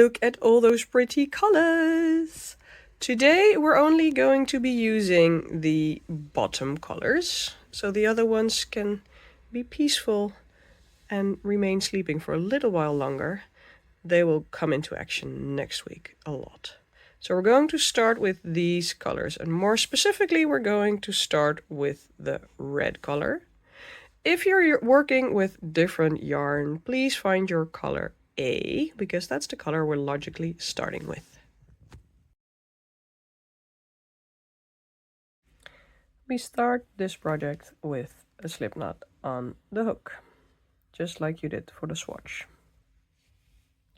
Look at all those pretty colors! Today we're only going to be using the bottom colors, so the other ones can be peaceful and remain sleeping for a little while longer. They will come into action next week a lot. So we're going to start with these colors, and more specifically we're going to start with the red color. If you're working with different yarn, please find your color A, because that's the color we're logically starting with. We start this project with a slip knot on the hook, just like you did for the swatch.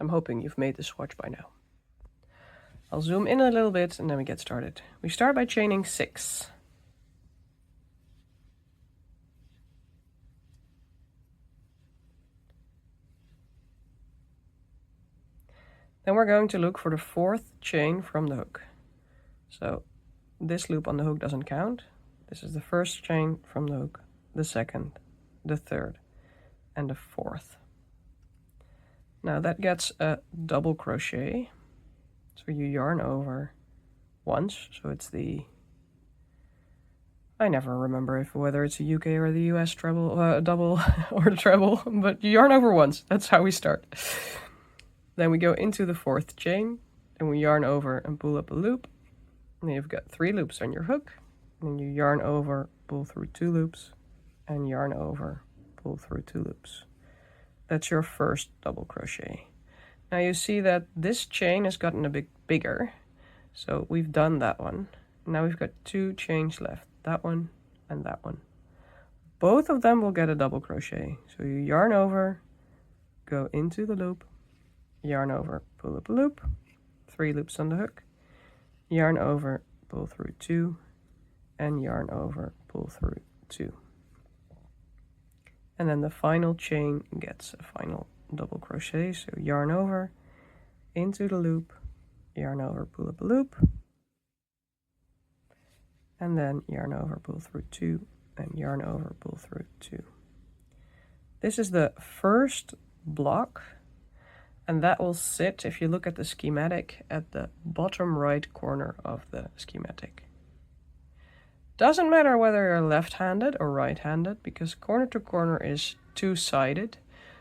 I'm hoping you've made the swatch by now. I'll zoom in a little bit and then we get started. We start by chaining 6. Then we're going to look for the 4th chain from the hook. So this loop on the hook doesn't count. This is the 1st chain from the hook, the 2nd, the 3rd, and the 4th. Now that gets a double crochet. So you yarn over once, so it's the, I never remember whether it's a UK or the US treble, double or the treble, but you yarn over once. That's how we start. Then we go into the 4th chain, and we yarn over and pull up a loop. And then you've got 3 loops on your hook, and then you yarn over, pull through 2 loops, and yarn over, pull through 2 loops. That's your first double crochet. Now you see that this chain has gotten a bit bigger, so we've done that one. Now we've got 2 chains left, that one and that one. Both of them will get a double crochet. So you yarn over, go into the loop, yarn over, pull up a loop, 3 loops on the hook, yarn over, pull through 2, and yarn over, pull through 2. And then the final chain gets a final double crochet, so yarn over, into the loop, yarn over, pull up a loop, and then yarn over, pull through 2, and yarn over, pull through 2. This is the first block, and that will sit, if you look at the schematic, at the bottom right corner of the schematic. Doesn't matter whether you're left-handed or right-handed, because corner to corner is two-sided.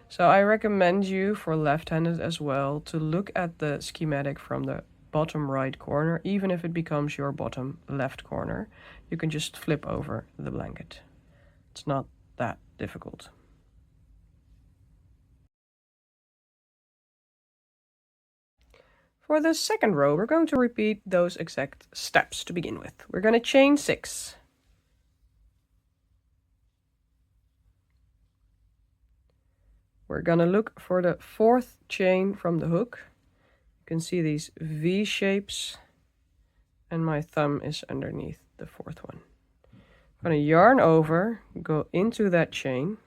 So I recommend you, for left-handed as well, to look at the schematic from the bottom right corner, even if it becomes your bottom left corner. You can just flip over the blanket. It's not that difficult. For the second row, we're going to repeat those exact steps to begin with. We're going to chain 6. We're going to look for the 4th chain from the hook. You can see these V shapes, and my thumb is underneath the 4th one. I'm going to yarn over, go into that chain,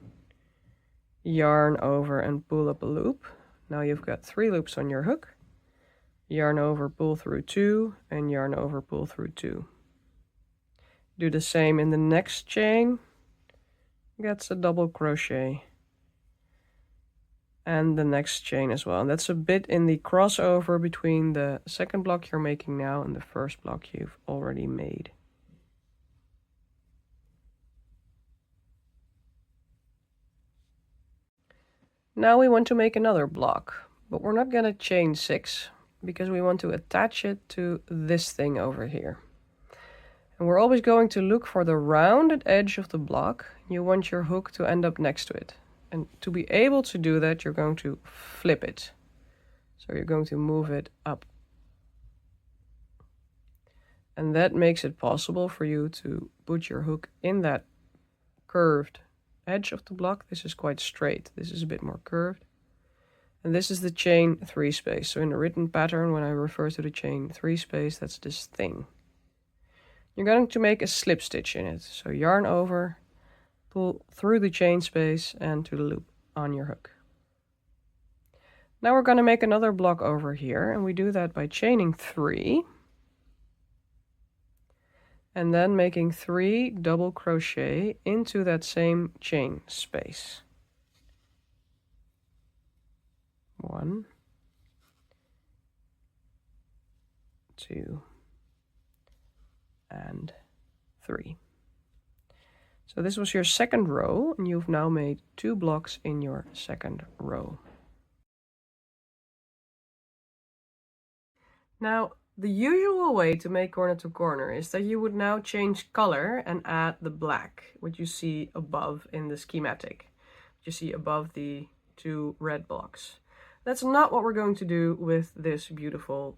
yarn over and pull up a loop. Now you've got 3 loops on your hook. Yarn over, pull through 2, and yarn over, pull through 2. Do the same in the next chain. Gets a double crochet. And the next chain as well. And that's a bit in the crossover between the second block you're making now and the first block you've already made. Now we want to make another block, but we're not going to chain 6 because we want to attach it to this thing over here. And we're always going to look for the rounded edge of the block. You want your hook to end up next to it. And to be able to do that, you're going to flip it. So you're going to move it up. And that makes it possible for you to put your hook in that curved edge of the block. This is quite straight. This is a bit more curved. And this is the chain 3 space. So in the written pattern, when I refer to the chain 3 space, that's this thing. You're going to make a slip stitch in it. So yarn over, pull through the chain space and to the loop on your hook. Now we're going to make another block over here, and we do that by chaining 3 and then making 3 double crochet into that same chain space. 1, 2, and 3. So this was your second row, and you've now made 2 blocks in your second row. Now, the usual way to make corner to corner is that you would now change color and add the black, what you see above in the schematic. You see above the 2 red blocks. That's not what we're going to do with this beautiful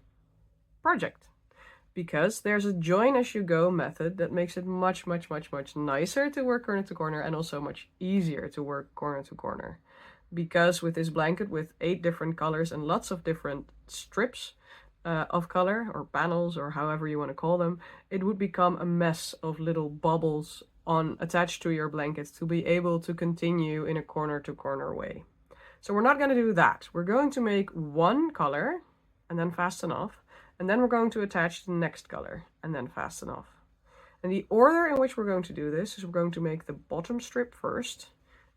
project, because there's a join as you go method that makes it much nicer to work corner to corner, and also much easier to work corner to corner. Because with this blanket with 8 different colors and lots of different strips of color, or panels, or however you want to call them, it would become a mess of little bubbles attached to your blankets to be able to continue in a corner to corner way. So we're not going to do that. We're going to make one color and then fasten off, and then we're going to attach the next color and then fasten off. And the order in which we're going to do this is we're going to make the bottom strip first,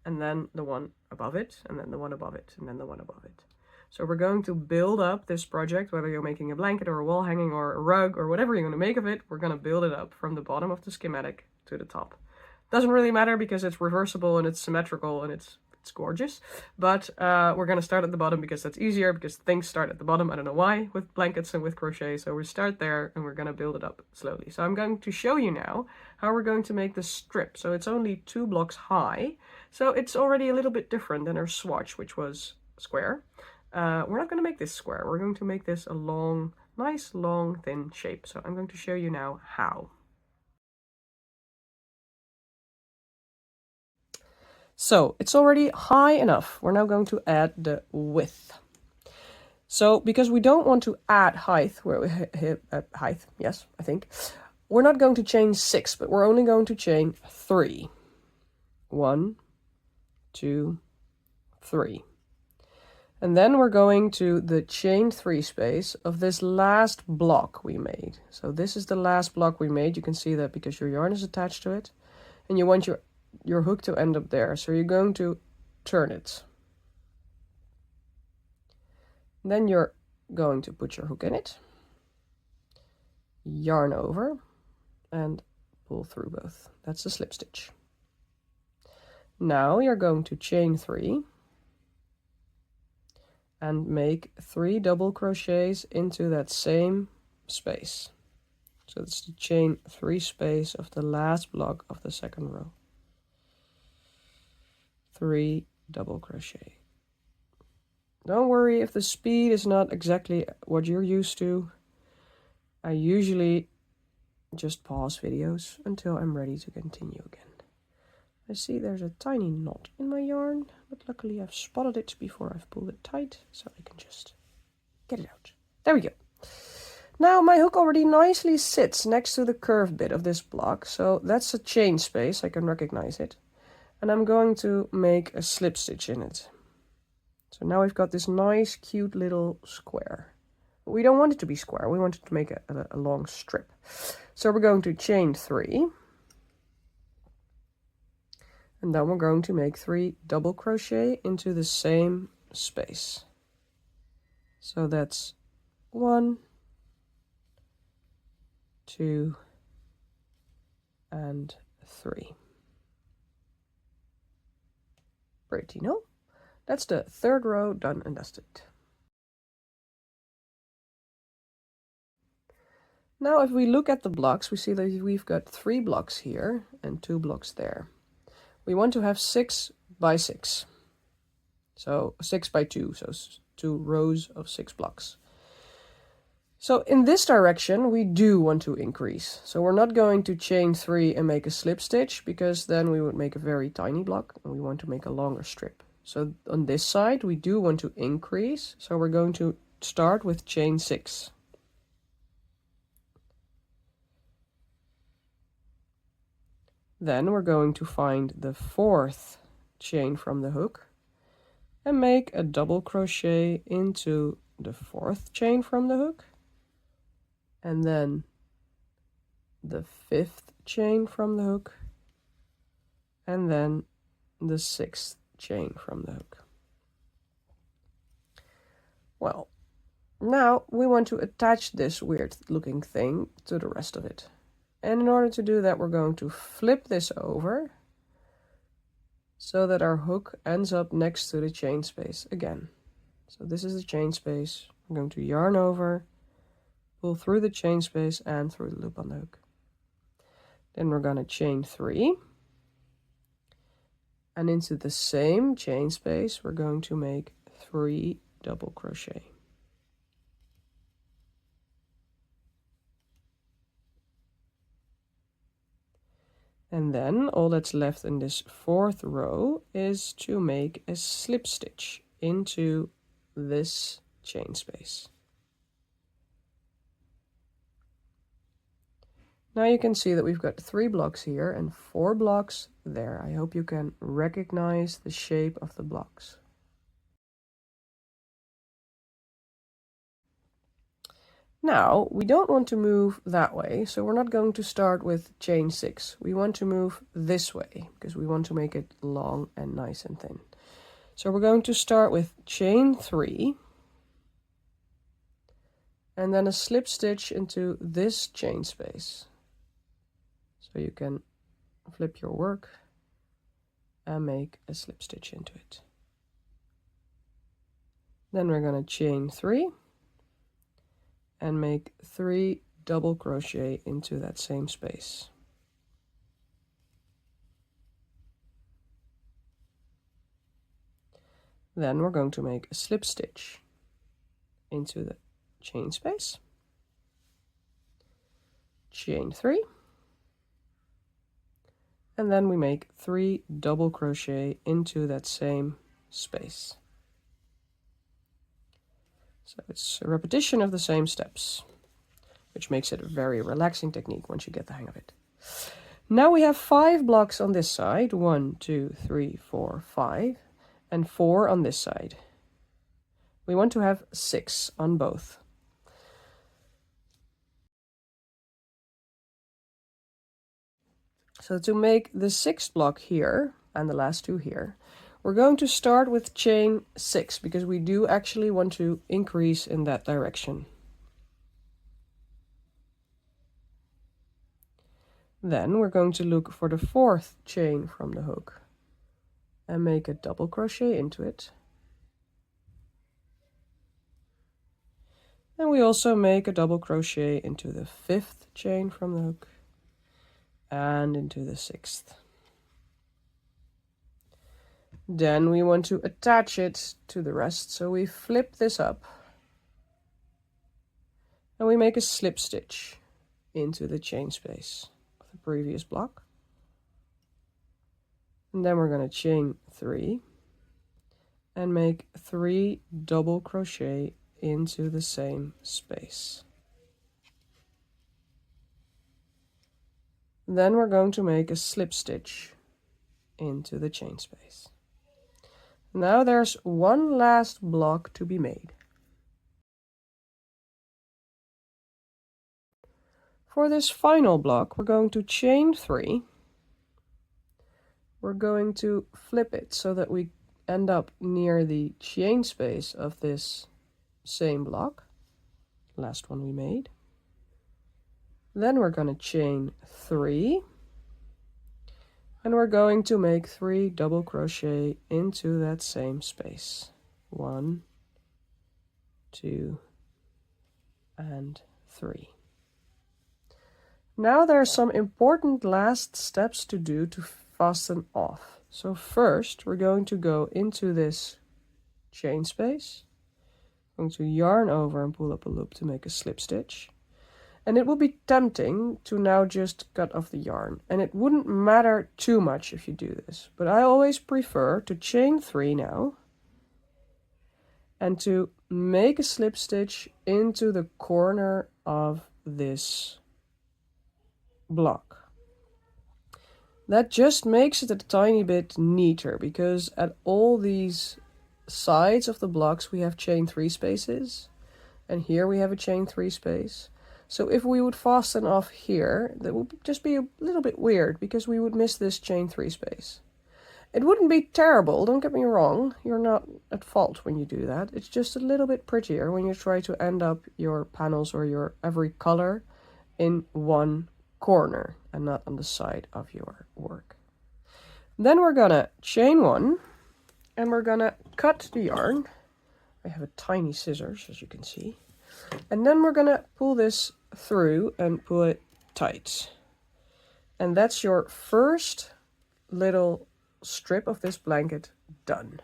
and then the one above it, and then the one above it, and then the one above it. So we're going to build up this project, whether you're making a blanket or a wall hanging or a rug or whatever you're going to make of it, we're going to build it up from the bottom of the schematic to the top. Doesn't really matter because it's reversible and it's symmetrical and it's gorgeous, but we're going to start at the bottom because that's easier, because things start at the bottom. I don't know why with blankets and with crochet, so we start there and we're going to build it up slowly. So I'm going to show you now how we're going to make the strip. So it's only 2 blocks high, so it's already a little bit different than our swatch, which was square. We're not going to make this square, we're going to make this a long, nice long thin shape. So I'm going to show you now how. So it's already high enough. We're now going to add the width. So because we don't want to add height, where we height, yes, I think, we're not going to chain 6, but we're only going to chain 3. 1, 2, 3. And then we're going to the chain 3 space of this last block we made. So this is the last block we made. You can see that because your yarn is attached to it, and you want your hook to end up there. So you're going to turn it. Then you're going to put your hook in it, yarn over, and pull through both. That's the slip stitch. Now you're going to chain 3 and make 3 double crochets into that same space. So it's the chain 3 space of the last block of the second row. 3 double crochet. Don't worry if the speed is not exactly what you're used to. I usually just pause videos until I'm ready to continue again. I see there's a tiny knot in my yarn, but luckily I've spotted it before I've pulled it tight, so I can just get it out. There we go. Now my hook already nicely sits next to the curved bit of this block, so that's a chain space, I can recognize it. And I'm going to make a slip stitch in it. So now we've got this nice, cute little square. We don't want it to be square, we want it to make a long strip. So we're going to chain 3. And then we're going to make 3 double crochet into the same space. So that's 1, 2, and 3. Pretty, no? That's the 3rd row done and dusted. Now if we look at the blocks, we see that we've got 3 blocks here and 2 blocks there. We want to have 6 by 6. So 6 by 2, so 2 rows of 6 blocks. So in this direction, we do want to increase. So we're not going to chain 3 and make a slip stitch, because then we would make a very tiny block and we want to make a longer strip. So on this side, we do want to increase. So we're going to start with chain 6. Then we're going to find the 4th chain from the hook and make a double crochet into the 4th chain from the hook, and then the 5th chain from the hook, and then the 6th chain from the hook. Well, Now we want to attach this weird looking thing to the rest of it. And in order to do that, we're going to flip this over so that our hook ends up next to the chain space again. So this is the chain space. I'm going to yarn over, pull through the chain space and through the loop on the hook. Then we're going to chain 3. And into the same chain space, we're going to make 3 double crochet. And then all that's left in this 4th row is to make a slip stitch into this chain space. Now you can see that we've got 3 blocks here and 4 blocks there. I hope you can recognize the shape of the blocks. Now, we don't want to move that way, so we're not going to start with chain 6. We want to move this way, because we want to make it long and nice and thin. So we're going to start with chain 3, and then a slip stitch into this chain space. So you can flip your work and make a slip stitch into it. Then we're going to chain 3. And make 3 double crochet into that same space. Then we're going to make a slip stitch into the chain space, chain 3, and then we make 3 double crochet into that same space. So it's a repetition of the same steps, which makes it a very relaxing technique once you get the hang of it. Now we have 5 blocks on this side, 1, 2, 3, 4, 5, and 4 on this side. We want to have 6 on both. So to make the 6th block here, and the last 2 here, we're going to start with chain 6, because we do actually want to increase in that direction. Then we're going to look for the 4th chain from the hook and make a double crochet into it. And we also make a double crochet into the 5th chain from the hook and into the 6th. Then we want to attach it to the rest, so we flip this up and we make a slip stitch into the chain space of the previous block. And then we're going to chain 3 and make 3 double crochet into the same space. Then we're going to make a slip stitch into the chain space. Now there's one last block to be made. For this final block, we're going to chain 3. We're going to flip it so that we end up near the chain space of this same block, last one we made. Then we're going to chain 3. And we're going to make 3 double crochet into that same space. 1, 2, and 3. Now there are some important last steps to do to fasten off. So first we're going to go into this chain space. I'm going to yarn over and pull up a loop to make a slip stitch. And it will be tempting to now just cut off the yarn, and it wouldn't matter too much if you do this, but I always prefer to chain 3 now and to make a slip stitch into the corner of this block. That just makes it a tiny bit neater, because at all these sides of the blocks we have chain 3 spaces, and here we have a chain 3 space. So if we would fasten off here, that would just be a little bit weird, because we would miss this chain 3 space. It wouldn't be terrible, don't get me wrong. You're not at fault when you do that. It's just a little bit prettier when you try to end up your panels or your every color in one corner and not on the side of your work. Then we're gonna chain one and we're gonna cut the yarn. I have a tiny scissors, as you can see. And then we're gonna pull this through and pull it tight. And that's your first little strip of this blanket done.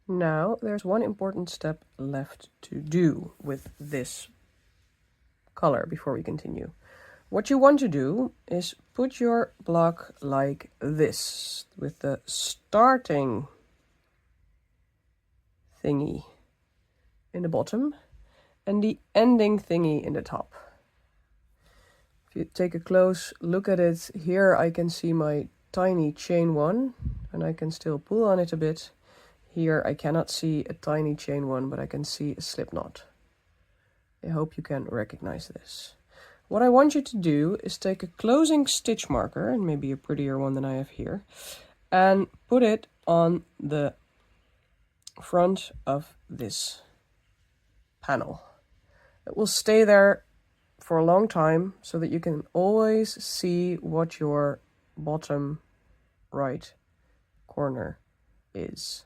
Now there's one important step left to do with this color before we continue. What you want to do is put your block like this, with the starting thingy in the bottom and the ending thingy in the top. If you take a close look at it, here I can see my tiny chain one and I can still pull on it a bit. Here I cannot see a tiny chain one, but I can see a slip knot. I hope you can recognize this. What I want you to do is take a closing stitch marker, and maybe a prettier one than I have here, and put it on the front of this panel. It will stay there for a long time so that you can always see what your bottom right corner is.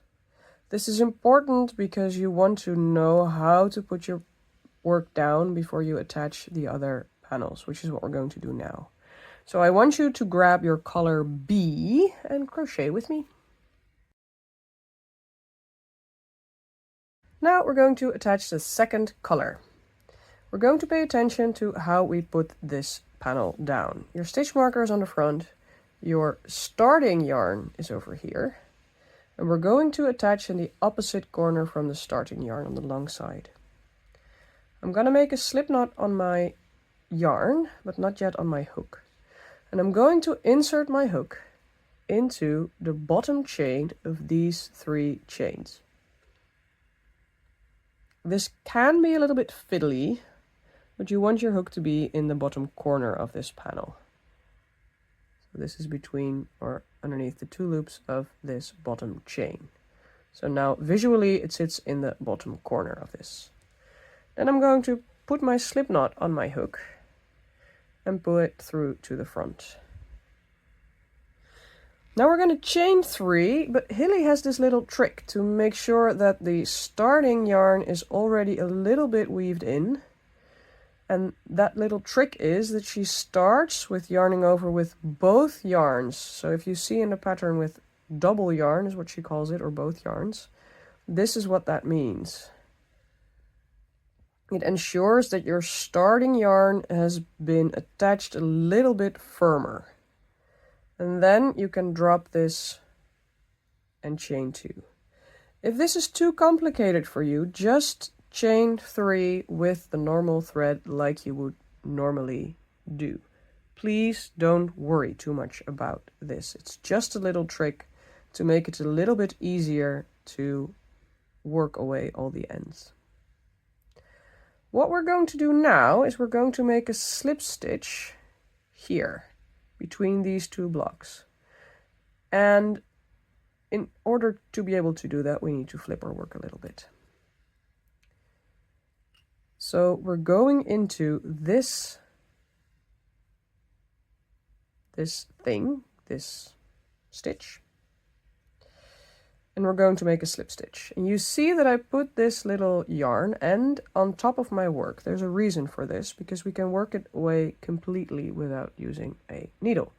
This is important because you want to know how to put your work down before you attach the other panels, which is what we're going to do now. So I want you to grab your color B and crochet with me. Now we're going to attach the second color. We're going to pay attention to how we put this panel down. Your stitch marker is on the front, your starting yarn is over here, and we're going to attach in the opposite corner from the starting yarn on the long side. I'm going to make a slip knot on my yarn, but not yet on my hook. And I'm going to insert my hook into the bottom chain of these 3 chains. This can be a little bit fiddly, but you want your hook to be in the bottom corner of this panel. So this is between or underneath the 2 loops of this bottom chain. So now visually it sits in the bottom corner of this. Then I'm going to put my slip knot on my hook and pull it through to the front. Now we're going to chain 3, but Hilly has this little trick to make sure that the starting yarn is already a little bit weaved in. And that little trick is that she starts with yarning over with both yarns. So if you see in the pattern with double yarn is what she calls it, or both yarns, this is what that means. It ensures that your starting yarn has been attached a little bit firmer. And then you can drop this and chain 2. If this is too complicated for you, just chain 3 with the normal thread like you would normally do. Please don't worry too much about this. It's just a little trick to make it a little bit easier to work away all the ends. What we're going to do now is we're going to make a slip stitch here between these 2 blocks. And in order to be able to do that, we need to flip our work a little bit. So we're going into this stitch, and we're going to make a slip stitch. And you see that I put this little yarn end on top of my work. There's a reason for this, because we can work it away completely without using a needle.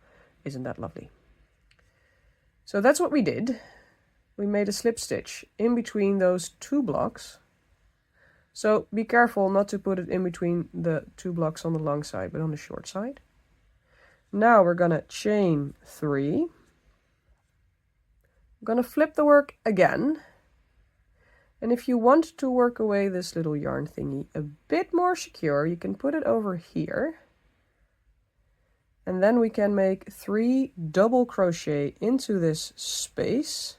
Isn't that lovely? So that's what we did. We made a slip stitch in between those 2 blocks. So be careful not to put it in between the 2 blocks on the long side, but on the short side. Now we're gonna chain 3. I'm gonna flip the work again. And if you want to work away this little yarn thingy a bit more secure, you can put it over here. And then we can make 3 double crochet into this space.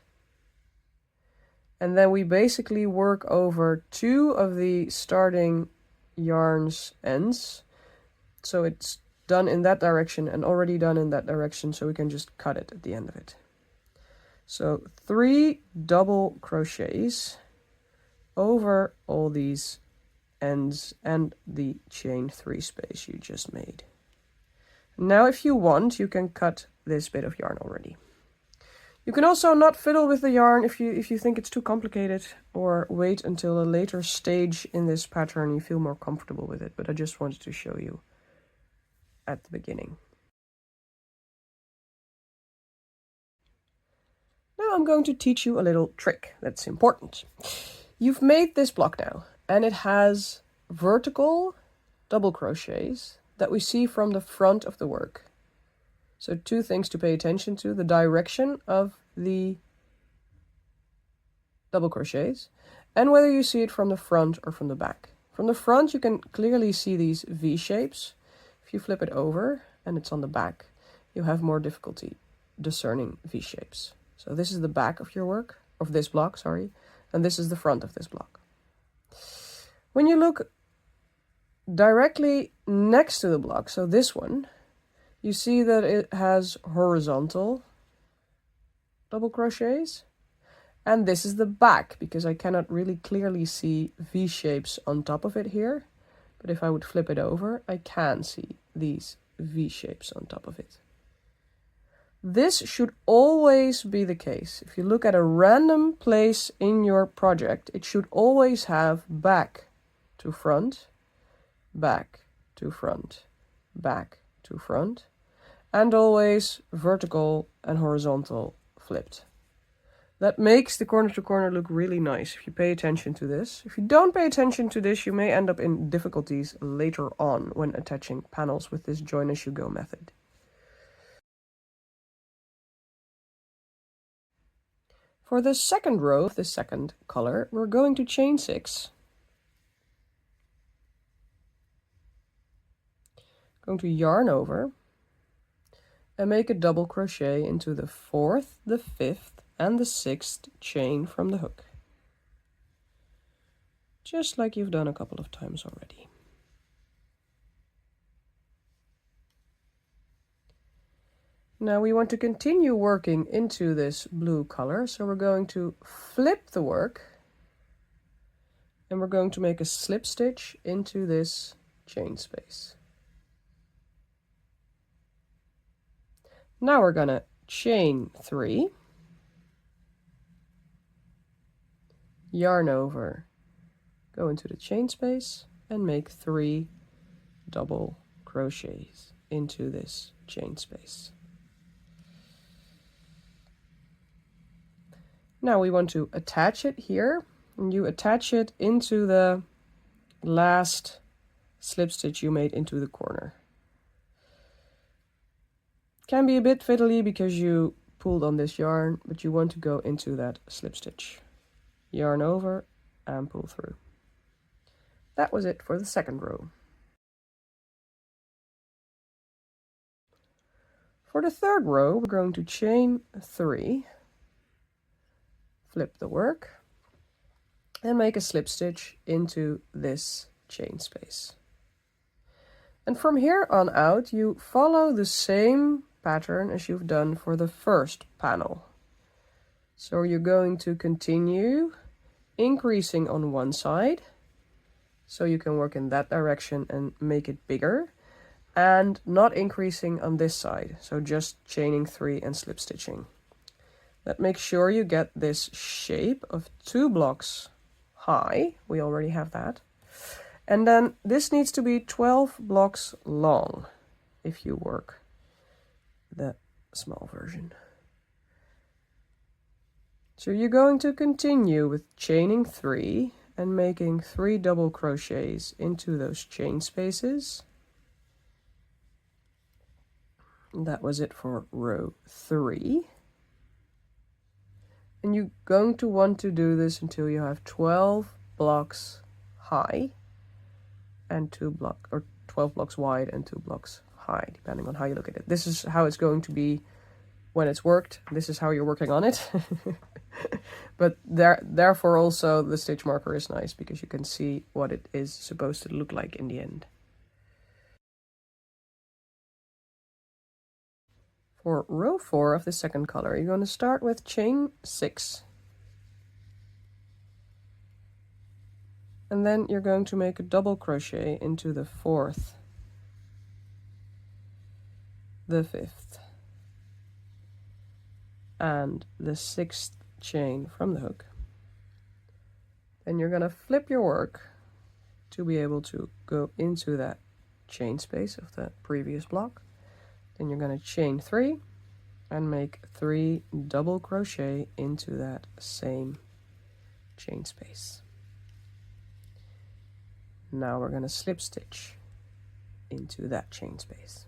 And then we basically work over 2 of the starting yarn's ends. So it done in that direction and already done in that direction, so we can just cut it at the end of it. So 3 double crochets over all these ends and the chain 3 space you just made. Now if you want, you can cut this bit of yarn already. You can also not fiddle with the yarn if you think it's too complicated, or wait until a later stage in this pattern you feel more comfortable with it, but I just wanted to show you at the beginning. Now I'm going to teach you a little trick that's important. You've made this block now, and it has vertical double crochets that we see from the front of the work. So 2 things to pay attention to: the direction of the double crochets and whether you see it from the front or from the back. From the front you can clearly see these V shapes. If you flip it over and it's on the back, you have more difficulty discerning V shapes. So this is the back of your work, of this block, sorry, and this is the front of this block. When you look directly next to the block, so this one, you see that it has horizontal double crochets, and this is the back, because I cannot really clearly see V shapes on top of it here, but if I would flip it over, I can see these V shapes on top of it. This should always be the case. If you look at a random place in your project, it should always have back to front, back to front, back to front, and always vertical and horizontal flipped. That makes the corner to corner look really nice if you pay attention to this. If you don't pay attention to this, you may end up in difficulties later on when attaching panels with this join as you go method. For the second row of the second color, we're going to chain 6. Going to yarn over and make a double crochet into the 4th, the 5th, and the 6th chain from the hook. Just like you've done a couple of times already. Now we want to continue working into this blue color, so we're going to flip the work and we're going to make a slip stitch into this chain space. Now we're gonna chain 3, yarn over, go into the chain space and make 3 double crochets into this chain space. Now we want to attach it here, and you attach it into the last slip stitch you made into the corner. Can be a bit fiddly because you pulled on this yarn, but you want to go into that slip stitch. Yarn over and pull through. That was it for the second row. For the third row, we're going to chain 3, flip the work, and make a slip stitch into this chain space. And from here on out, you follow the same pattern as you've done for the first panel. So you're going to continue increasing on one side, so you can work in that direction and make it bigger, and not increasing on this side, so just chaining 3 and slip stitching. That makes sure you get this shape of 2 blocks high. We already have that. And then this needs to be 12 blocks long if you work the small version. So you're going to continue with chaining 3 and making 3 double crochets into those chain spaces. And that was it for row 3. And you're going to want to do this until you have 12 blocks high and 12 blocks wide and 2 blocks high, depending on how you look at it. This is how it's going to be when it's worked. This is how you're working on it. But therefore also the stitch marker is nice because you can see what it is supposed to look like in the end. For row 4 of the second color, you're going to start with chain 6. And then you're going to make a double crochet into the 4th, the 5th, and the 6th chain from the hook. Then you're going to flip your work to be able to go into that chain space of the previous block. Then you're going to chain 3 and make 3 double crochet into that same chain space. Now we're going to slip stitch into that chain space.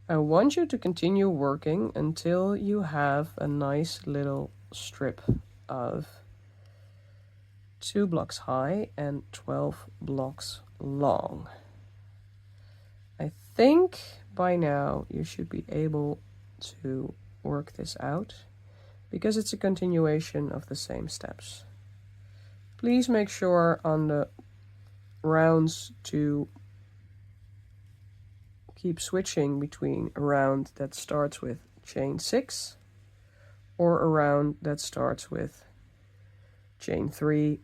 I want you to continue working until you have a nice little strip of 2 blocks high and 12 blocks long. I think by now you should be able to work this out because it's a continuation of the same steps. Please make sure on the rounds to keep switching between a round that starts with chain 6 or a round that starts with chain 3,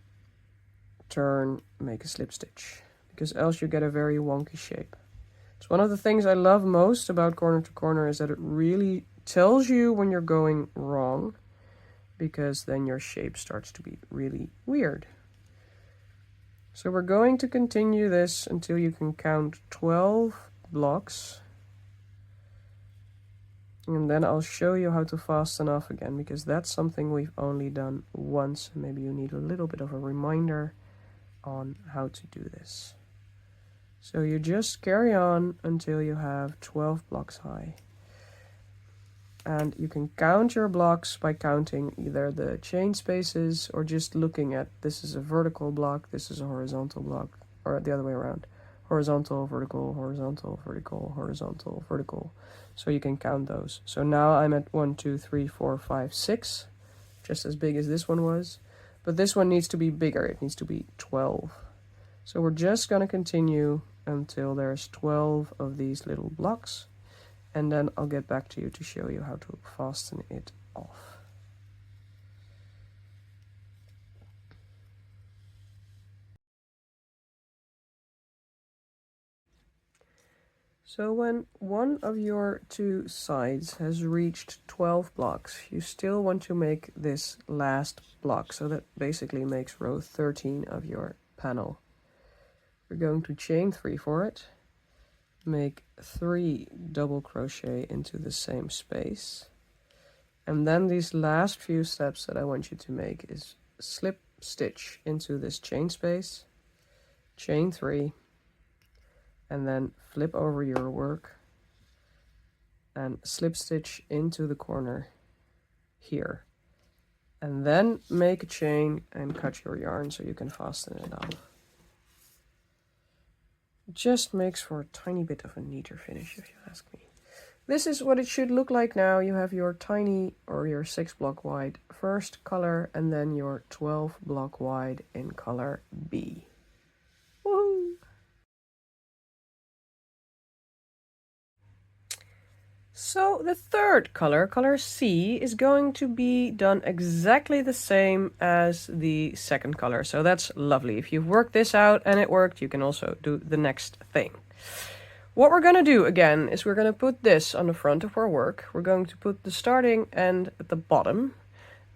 turn, make a slip stitch, because else you get a very wonky shape. It's one of the things I love most about corner to corner is that it really tells you when you're going wrong, because then your shape starts to be really weird. So we're going to continue this until you can count 12 blocks, and then I'll show you how to fasten off again, because that's something we've only done once. Maybe you need a little bit of a reminder on how to do this. So you just carry on until you have 12 blocks high, and you can count your blocks by counting either the chain spaces or just looking at, this is a vertical block, this is a horizontal block, or the other way around. Horizontal, vertical, horizontal, vertical, horizontal, vertical. So you can count those. So now I'm at 1, 2, 3, 4, 5, 6, just as big as this one was. But this one needs to be bigger. It needs to be 12. So we're just going to continue until there's 12 of these little blocks. And then I'll get back to you to show you how to fasten it off. So when one of your 2 sides has reached 12 blocks, you still want to make this last block. So that basically makes row 13 of your panel. We're going to chain 3 for it, make 3 double crochet into the same space. And then these last few steps that I want you to make is slip stitch into this chain space, chain 3, and then flip over your work and slip stitch into the corner here. And then make a chain and cut your yarn so you can fasten it off. It just makes for a tiny bit of a neater finish, if you ask me. This is what it should look like now. You have your tiny, or your 6 block wide first color, and then your 12 block wide in color B. Woohoo! So the third color, color C, is going to be done exactly the same as the second color. So that's lovely. If you've worked this out and it worked, you can also do the next thing. What we're going to do again is we're going to put this on the front of our work. We're going to put the starting end at the bottom.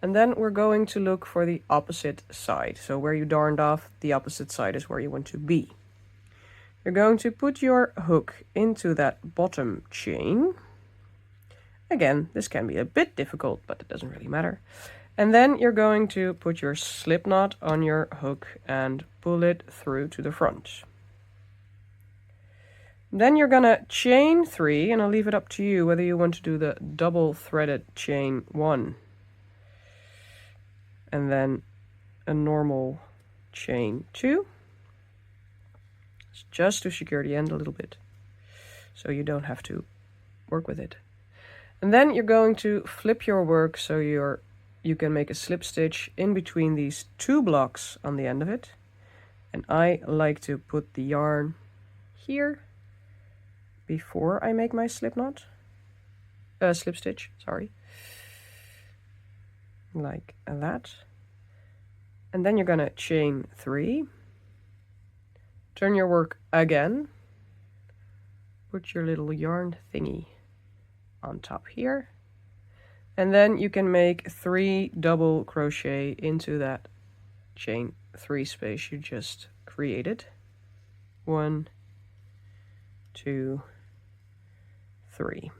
And then we're going to look for the opposite side. So where you darned off, the opposite side is where you want to be. You're going to put your hook into that bottom chain. Again, this can be a bit difficult, but it doesn't really matter. And then you're going to put your slip knot on your hook and pull it through to the front. Then you're gonna chain 3, and I'll leave it up to you whether you want to do the double threaded chain 1 and then a normal chain 2. It's just to secure the end a little bit, so you don't have to work with it. And then you're going to flip your work so you can make a slip stitch in between these 2 blocks on the end of it. And I like to put the yarn here before I make my slip stitch, sorry. Like that. And then you're gonna chain 3, turn your work again, put your little yarn thingy on top here, and then you can make 3 double crochet into that chain 3 space you just created. 1, 2, 3.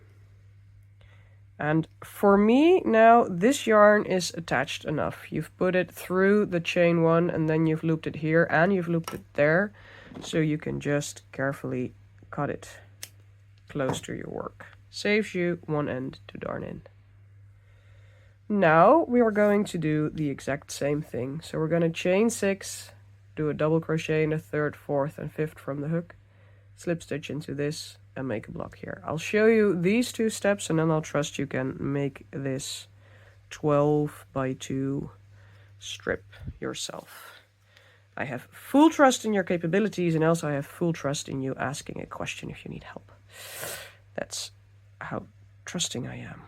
And for me now, this yarn is attached enough. You've put it through the chain 1 and then you've looped it here and you've looped it there, so you can just carefully cut it close to your work. Saves you one end to darn in. Now we are going to do the exact same thing. So we're going to chain 6, do a double crochet in the 3rd, 4th and 5th from the hook, slip stitch into this and make a block here. I'll show you these 2 steps and then I'll trust you can make this 12 by 2 strip yourself. I have full trust in your capabilities, and also I have full trust in you asking a question if you need help. That's how trusting I am.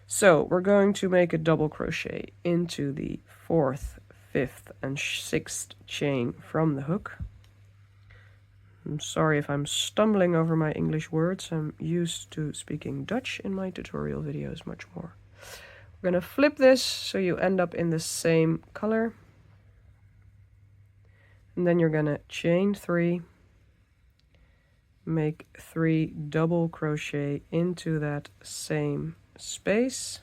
So we're going to make a double crochet into the 4th, 5th and 6th chain from the hook. I'm sorry if I'm stumbling over my English words. I'm used to speaking Dutch in my tutorial videos much more. We're going to flip this so you end up in the same color. And then you're going to chain 3, make 3 double crochet into that same space,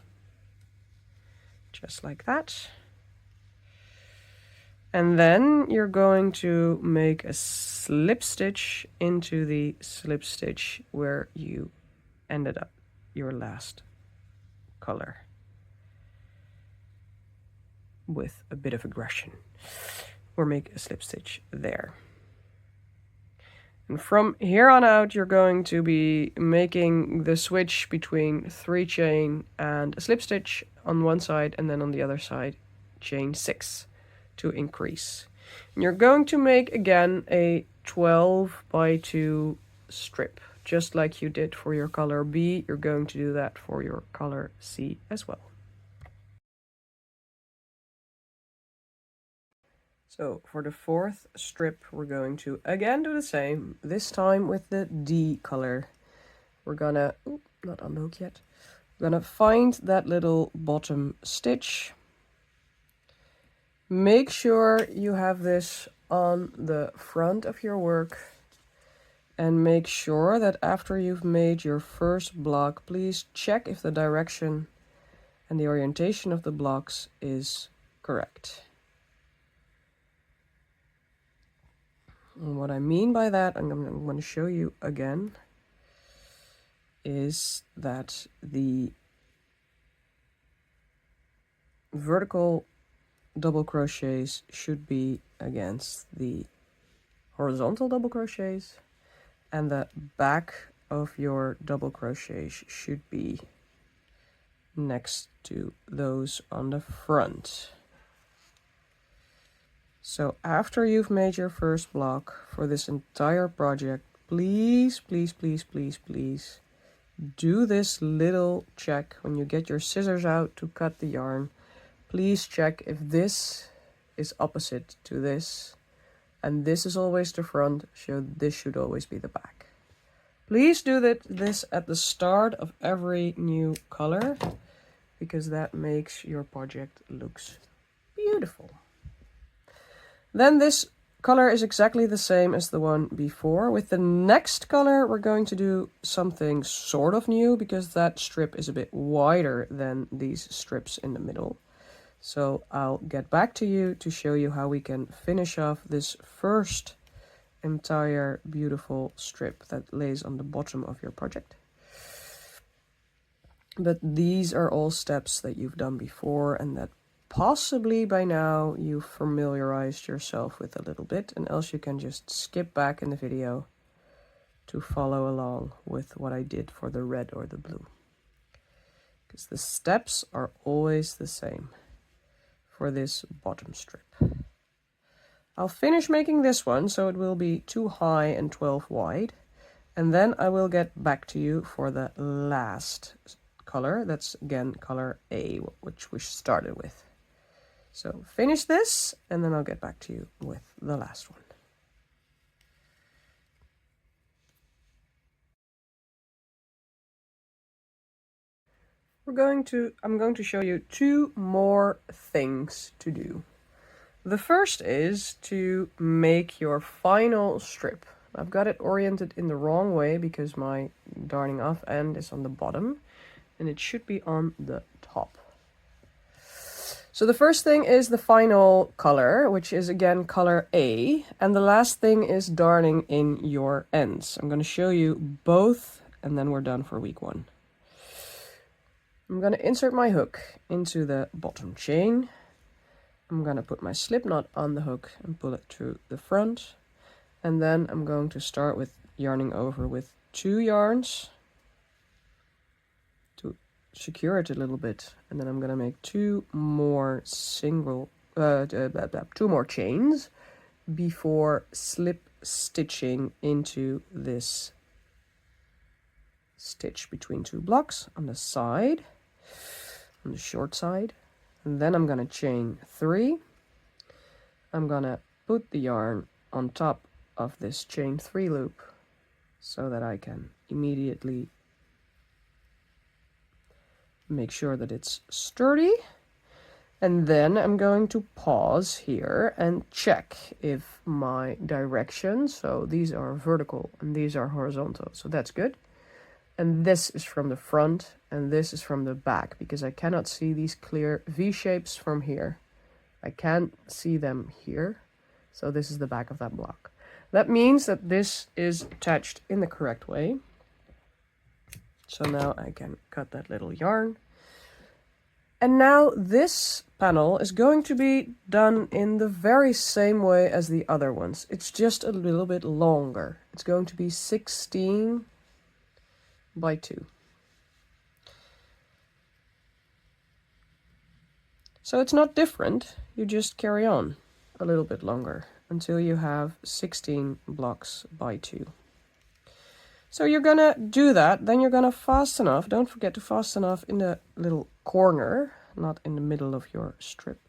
just like that. And then you're going to make a slip stitch into the slip stitch where you ended up your last color with a bit of aggression, or make a slip stitch there. And from here on out, you're going to be making the switch between 3 chain and a slip stitch on one side, and then on the other side, chain 6 to increase. And you're going to make again a 12 by 2 strip, just like you did for your color B. You're going to do that for your color C as well. So for the 4th strip, we're going to again do the same, this time with the D color. We're gonna, not on the hook yet, we're gonna find that little bottom stitch. Make sure you have this on the front of your work, and make sure that after you've made your first block, please check if the direction and the orientation of the blocks is correct. And what I mean by that, I'm going to show you again, is that the vertical double crochets should be against the horizontal double crochets, and the back of your double crochets should be next to those on the front. So after you've made your first block for this entire project, please, please, please, please, please do this little check when you get your scissors out to cut the yarn. Please check if this is opposite to this, and this is always the front, so this should always be the back. Please do this at the start of every new color, because that makes your project looks beautiful. Then this color is exactly the same as the one before. With the next color, we're going to do something sort of new, because that strip is a bit wider than these strips in the middle. So I'll get back to you to show you how we can finish off this first entire beautiful strip that lays on the bottom of your project. But these are all steps that you've done before, and that possibly by now you've familiarized yourself with a little bit, and else you can just skip back in the video to follow along with what I did for the red or the blue. Because the steps are always the same for this bottom strip. I'll finish making this one, so it will be 2 high and 12 wide. And then I will get back to you for the last color. That's again color A, which we started with. So finish this, and then I'll get back to you with the last one. I'm going to show you 2 more things to do. The first is to make your final strip. I've got it oriented in the wrong way because my darning off end is on the bottom and it should be on the top. So the first thing is the final color, which is again color A, and the last thing is darning in your ends. I'm going to show you both and then we're done for week 1. I'm going to insert my hook into the bottom chain. I'm going to put my slip knot on the hook and pull it through the front. And then I'm going to start with yarning over with 2 yarns to secure it a little bit. And then I'm going to make 2 more chains before slip stitching into this stitch between 2 blocks on the side, on the short side. And then I'm going to chain 3. I'm going to put the yarn on top of this chain 3 loop so that I can immediately make sure that it's sturdy. And then I'm going to pause here and check if my directions, so these are vertical and these are horizontal, so that's good. And this is from the front and this is from the back because I cannot see these clear V shapes from here. I can't see them here. So this is the back of that block. That means that this is attached in the correct way. So now I can cut that little yarn. And now this panel is going to be done in the very same way as the other ones. It's just a little bit longer. It's going to be 16 by 2. So it's not different, you just carry on a little bit longer until you have 16 blocks by 2. So you're gonna do that, then you're gonna fasten off. Don't forget to fasten off in the little corner, not in the middle of your strip.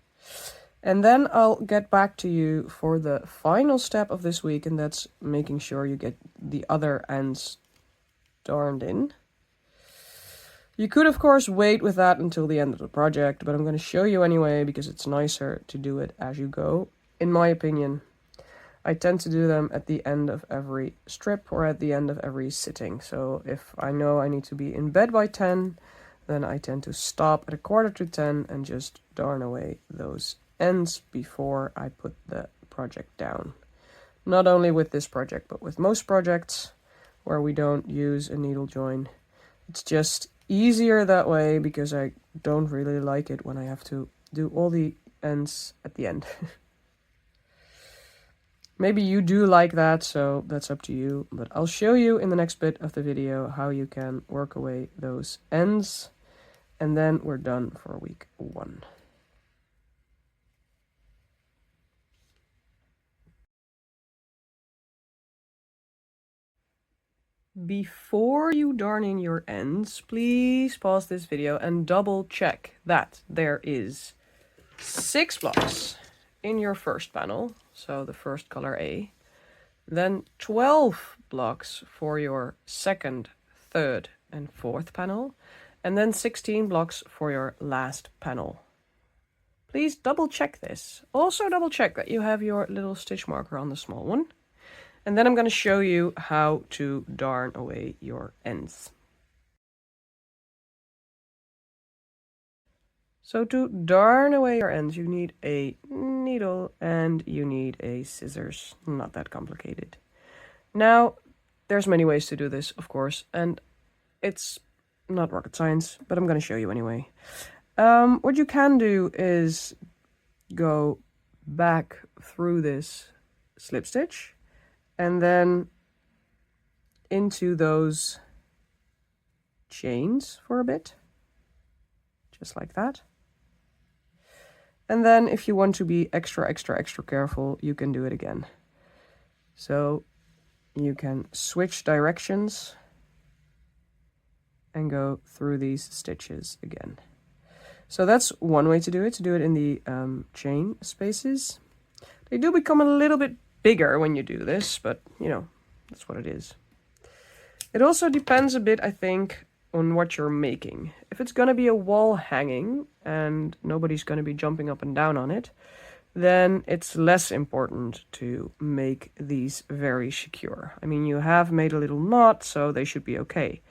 And then I'll get back to you for the final step of this week, and that's making sure you get the other ends darned in. You could of course wait with that until the end of the project, but I'm going to show you anyway because it's nicer to do it as you go. In my opinion, I tend to do them at the end of every strip or at the end of every sitting. So if I know I need to be in bed by 10, then I tend to stop at 9:45 and just darn away those ends before I put the project down. Not only with this project, but with most projects where we don't use a needle join. It's just easier that way because I don't really like it when I have to do all the ends at the end. Maybe you do like that, so that's up to you, but I'll show you in the next bit of the video how you can work away those ends, and then we're done for week 1. Before you darn in your ends, please pause this video and double check that there is 6 blocks in your first panel, so the first color A, then 12 blocks for your second, third, and fourth panel, and then 16 blocks for your last panel. Please double check this. Also double check that you have your little stitch marker on the small one. And then I'm going to show you how to darn away your ends. So to darn away your ends, you need a needle and you need a scissors. Not that complicated. Now, there's many ways to do this, of course, and it's not rocket science, but I'm going to show you anyway. What you can do is go back through this slip stitch and then into those chains for a bit, just like that. And then if you want to be extra careful, you can do it again. So you can switch directions and go through these stitches again. So that's one way to do it in the chain spaces. They do become a little bit bigger when you do this, but you know, that's what it is. It also depends a bit, I think, on what you're making. If it's going to be a wall hanging and nobody's going to be jumping up and down on it, then it's less important to make these very secure. I mean, you have made a little knot, so they should be okay.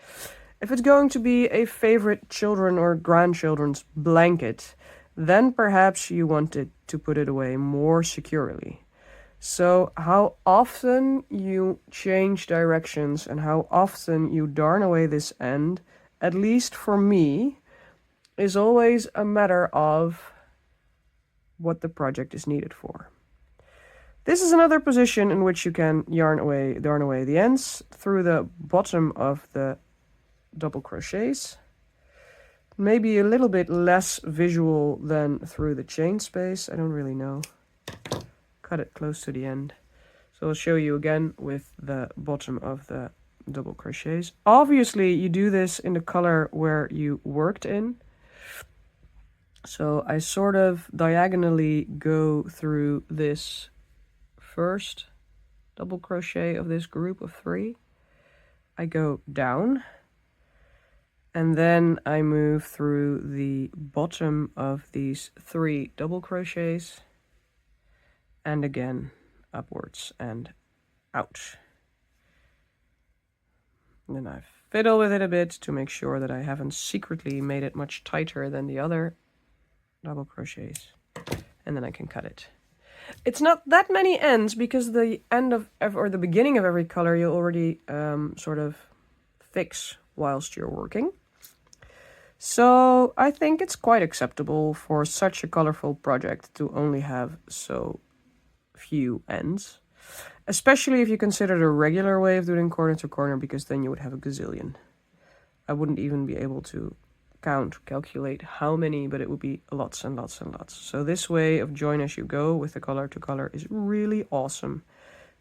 If it's going to be a favorite children or grandchildren's blanket, then perhaps you want it to put it away more securely. So how often you change directions and how often you darn away this end, at least for me, is always a matter of what the project is needed for. This is another position in which you can darn away the ends through the bottom of the double crochets. Maybe a little bit less visual than through the chain space, I don't really know. Cut it close to the end. So I'll show you again with the bottom of the double crochets. Obviously you do this in the color where you worked in. So I sort of diagonally go through this first double crochet of this group of 3. I go down and then I move through the bottom of these 3 double crochets and again upwards and out. And then I fiddle with it a bit to make sure that I haven't secretly made it much tighter than the other double crochets, and then I can cut it. It's not that many ends because the end of or the beginning of every color you already sort of fix whilst you're working. So I think it's quite acceptable for such a colorful project to only have so few ends, especially if you consider the regular way of doing corner to corner, because then you would have a gazillion. I wouldn't even be able to calculate how many, but it would be lots and lots and lots. So this way of join as you go with the color to color is really awesome,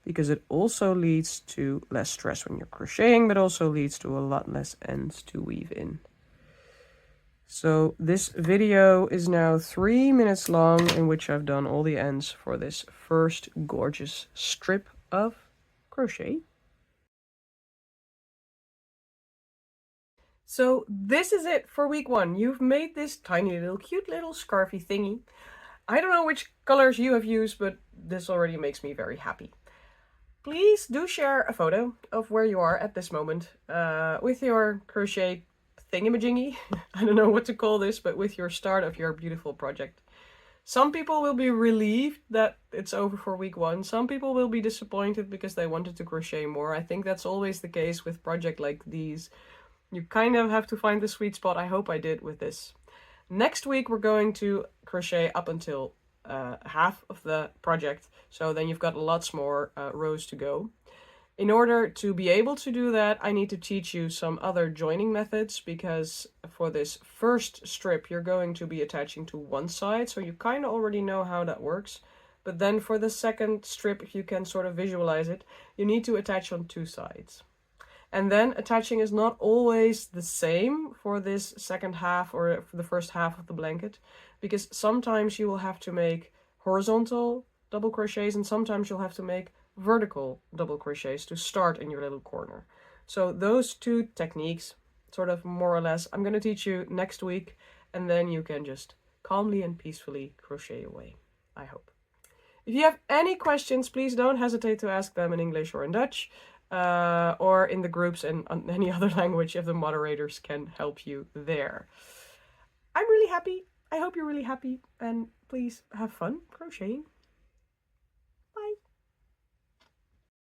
because it also leads to less stress when you're crocheting, but also leads to a lot less ends to weave in. So this video is now 3 minutes long, in which I've done all the ends for this first gorgeous strip of crochet. So this is it for week 1. You've made this tiny little cute little scarfy thingy. I don't know which colors you have used, but this already makes me very happy. Please do share a photo of where you are at this moment with your crochet thingamajingy. I don't know what to call this, but with your start of your beautiful project. Some people will be relieved that it's over for week 1. Some people will be disappointed because they wanted to crochet more. I think that's always the case with projects like these. You kind of have to find the sweet spot. I hope I did with this. Next week we're going to crochet up until half of the project. So then you've got lots more rows to go. In order to be able to do that, I need to teach you some other joining methods, because for this first strip you're going to be attaching to one side, so you kind of already know how that works. But then for the second strip, if you can sort of visualize it, you need to attach on 2 sides. And then attaching is not always the same for this second half or for the first half of the blanket, because sometimes you will have to make horizontal double crochets and sometimes you'll have to make vertical double crochets to start in your little corner. So those 2 techniques, sort of more or less, I'm going to teach you next week, and then you can just calmly and peacefully crochet away, I hope. If you have any questions, please don't hesitate to ask them in English or in Dutch, or in the groups and any other language if the moderators can help you there. I'm really happy. I hope you're really happy, and please have fun crocheting.